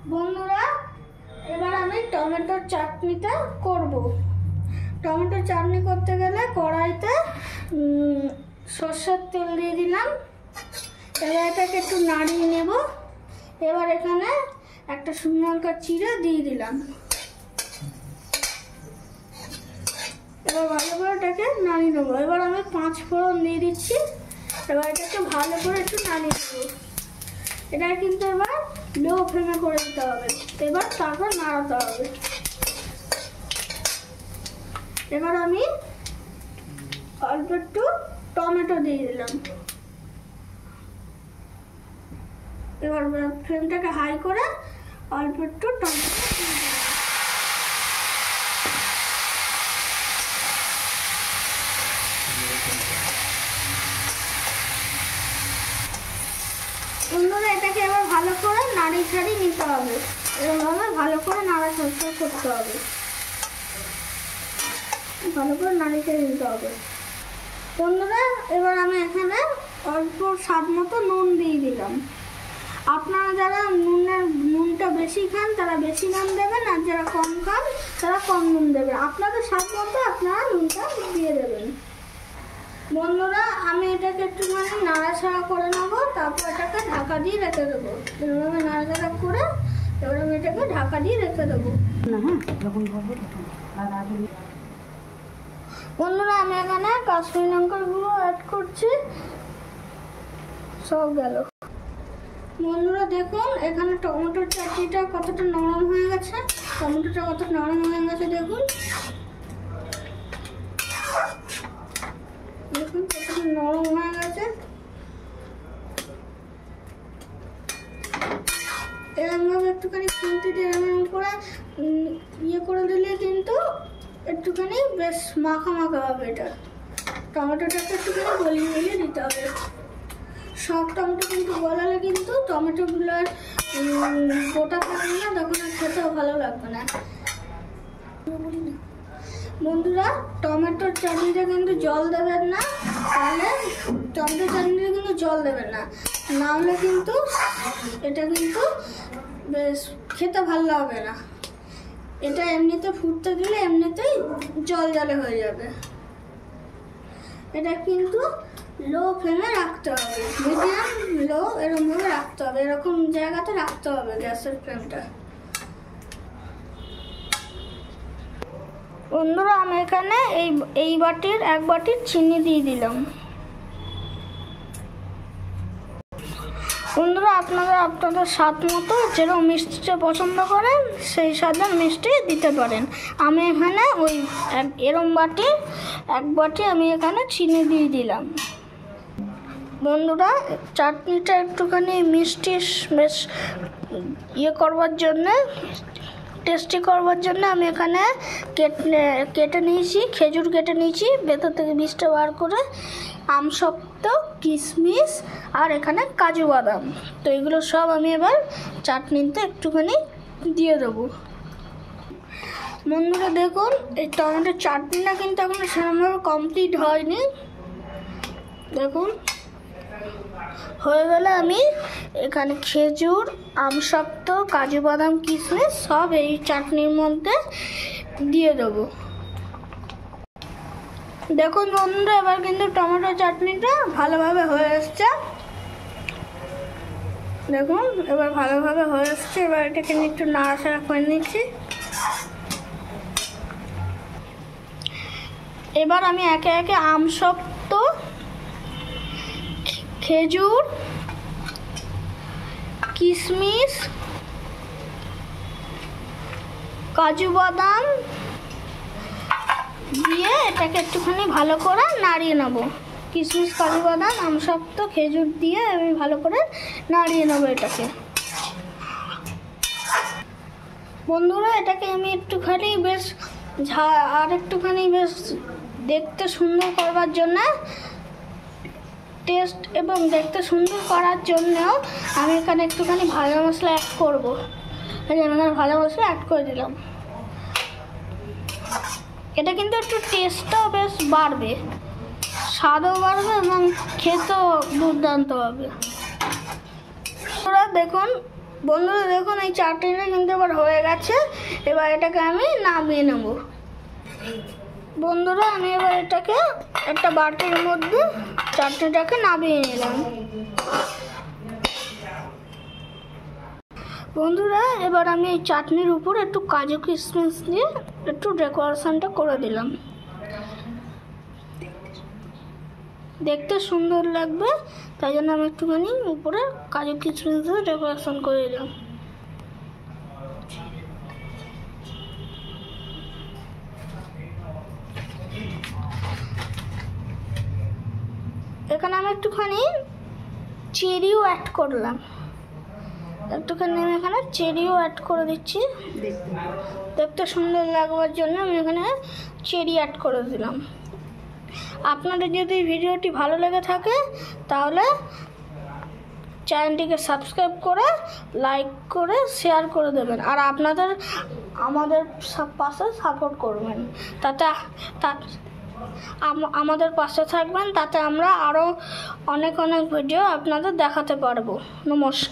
বন্ধুরা, এবার আমি টমেটোর চাটনিটা করব। টমেটোর চাটনি করতে গেলে কড়াইতে সরষের তেল দিয়ে দিলাম। এবার এটাকে একটু নাড়িয়ে নেব। এবার এখানে একটা শুকনো লঙ্কা চিড়ে দিয়ে দিলাম। এবার ভালো করে এটাকে নাড়িয়ে নেবো। এবার আমি 5 ফোড়ন দিয়ে দিচ্ছি। এবার এটাকে ভালো করে একটু নাড়িয়ে নেবো। এটা কিন্তু এবার লো ফ্লেমে করে দিতে হবে। এবার তারপর নাড়াতে হবে। এবার আমি অল্প একটু টমেটো দিয়ে দিলাম। এবার ফ্লেমটাকে হাই করে অল্প একটু টমেটো দিয়ে দিলাম। বন্ধুরা, এটাকে এবার ভালো করে নাড়িয়ে ছাড়িয়ে নিতে হবে। এরকমভাবে ভালো করে নাড়াচাড়া করতে হবে। ভালো করে নাড়িয়ে ছাড়িয়ে নিতে হবে। বন্ধুরা, এবার আমি এখানে অল্প স্বাদ মতো নুন দিয়ে দিলাম। আপনারা যারা নুনটা বেশি খান তারা বেশি নুন দেবেন, আর যারা কম খান তারা কম নুন দেবেন। আপনাদের স্বাদ মতো আপনারা নুনটা দিয়ে দেবেন। বন্ধুরা, আমি এটাকে একটুখানি নাড়াচাড়া করে নেবো। তারপর এটাকে ঢাকা দিয়ে রেখে দেবো। এভাবে নাড়াচাড়া করে এবার আমি এটাকে ঢাকা দিয়ে রেখে দেবো। বন্ধুরা, আমি এখানে কাশ্মীরি লঙ্কার গুঁড়ো অ্যাড করছি। সব গেল। বন্ধুরা দেখুন, এখানে টমেটোর চাটনিটা কতটা নরম হয়ে গেছে। টমেটোটা কত নরম হয়ে গেছে দেখুন। দেখুন কতটা নরম হয়ে গেছে। এরকমভাবে একটুখানি খুন্তি দিয়ে এরকম করে ইয়ে করে দিলে কিন্তু একটুখানি বেশ মাখা মাখা হবে। এটা টমেটোটাকে একটুখানি গলিয়ে দিতে হবে। সব টমেটো কিন্তু গলালে কিন্তু টমেটোগুলো আর গোটা থাকবে না, তখন আর খেতেও ভালো লাগবে না। বন্ধুরা, টমেটোর চাটনিটা কিন্তু জল দেবেন না। তাহলে টমেটোর চাটনিটা কিন্তু জল দেবেন না, নাহলে কিন্তু এটা কিন্তু বেশ খেতে ভালো লাগবে না। এটা এমনিতে ফুটতে দিলে এমনিতেই জল জলে হয়ে যাবে। এটা কিন্তু লো ফ্লেমে রাখতে হবে, মিডিয়াম লো এরকমভাবে রাখতে হবে। এরকম জায়গাতে রাখতে হবে গ্যাসের ফ্লেমটা। বন্ধুরা, আমি এখানে এই বাটির 1 বাটির চিনি দিয়ে দিলাম। বন্ধুরা, আপনারা আপনাদের স্বাদ মতো যেরকম মিষ্টিটা পছন্দ করেন সেই স্বাদের মিষ্টি দিতে পারেন। আমি এখানে ওই এরম বাটির 1 বাটি আমি এখানে চিনি দিয়ে দিলাম। বন্ধুরা, চাটনিটা একটুখানি মিষ্টি বেশ ইয়ে করবার জন্যে, টেস্টি করবার জন্য আমি এখানে কেটে নিয়েছি, খেজুর কেটে নিয়েছি ভেতর থেকে বীজটা বার করে, আমসত্ত্ব, কিশমিশ আর এখানে কাজু বাদাম। তো এগুলো সব আমি এবার চাটনিতে একটুখানি দিয়ে দেবো। বন্ধুরা দেখুন, এই টমেটোর চাটনিটা কিন্তু এখনো সেরকমভাবে কমপ্লিট হয়নি। দেখুন হয়ে গেলে আমি এখানে খেজুর, আমসত্ত্ব, কাজু বাদাম, কিশমিশ সব এই চাটনির মধ্যে দিয়ে দেবো। দেখুন বন্ধুরা, এবার কিন্তু টমেটো চাটনিটা ভালোভাবে হয়ে এসছে। দেখুন এবার ভালোভাবে হয়ে এসছে। এবার এটাকে একটু নাড়াচাড়া করে নিচ্ছি। এবার আমি একে একে আমসত্ত্ব, খেজুর, কিশমিশ, কাজু বাদাম দিয়ে এটাকে একটুখানি ভালো করে নাড়িয়ে নেব। কিশমিশ, কাজু বাদাম, আমসত্ত্ব, খেজুর দিয়ে আমি ভালো করে নাড়িয়ে নেব এটাকে। বন্ধুরা, এটাকে আমি একটুখানি বেশ আর একটুখানি বেশ দেখতে সুন্দর করবার জন্য, টেস্ট এবং দেখতে সুন্দর করার জন্যও আমি এখানে একটুখানি ভাজা মশলা অ্যাড করবো। ভাজা মশলা অ্যাড করে দিলাম। এটা কিন্তু একটু টেস্টটাও বেশ বাড়বে, স্বাদও বাড়বে এবং খেতেও দুর্দান্ত হবে। দেখুন বন্ধুরা দেখুন এই চাটনিটা কিন্তু এবার হয়ে গেছে। এবার এটাকে আমি নামিয়ে নেব। বন্ধুরা আমি এবার এটাকে একটা বাটির মধ্যে চাটনিটাকে নামিয়ে নিলাম। বন্ধুরা এবার আমি এই চাটনির উপর একটু কাজু কিশমিশ দিয়ে একটু ডেকোরেশনটা করে দিলাম। দেখতে সুন্দর লাগবে তাই জন্য আমি একটুখানি উপরে কাজু কিশমিশ দিয়ে ডেকোরেশন করে দিলাম। এখানে আমি একটুখানি চেরিও অ্যাড করলাম। একটুখানি আমি এখানে চেরিও অ্যাড করে দিচ্ছি। দেখতে সুন্দর লাগবার জন্য আমি এখানে চেরি অ্যাড করে দিলাম। আপনাদের যদি ভিডিওটি ভালো লেগে থাকে তাহলে চ্যানেলটিকে সাবস্ক্রাইব করে লাইক করে শেয়ার করে দেবেন, আর আপনাদের আমাদের পাশে সাপোর্ট করবেন, তাতে আমাদের পাশে থাকবেন, তাতে আমরা আরও অনেক ভিডিও আপনাদের দেখাতে পারবো। নমস্কার।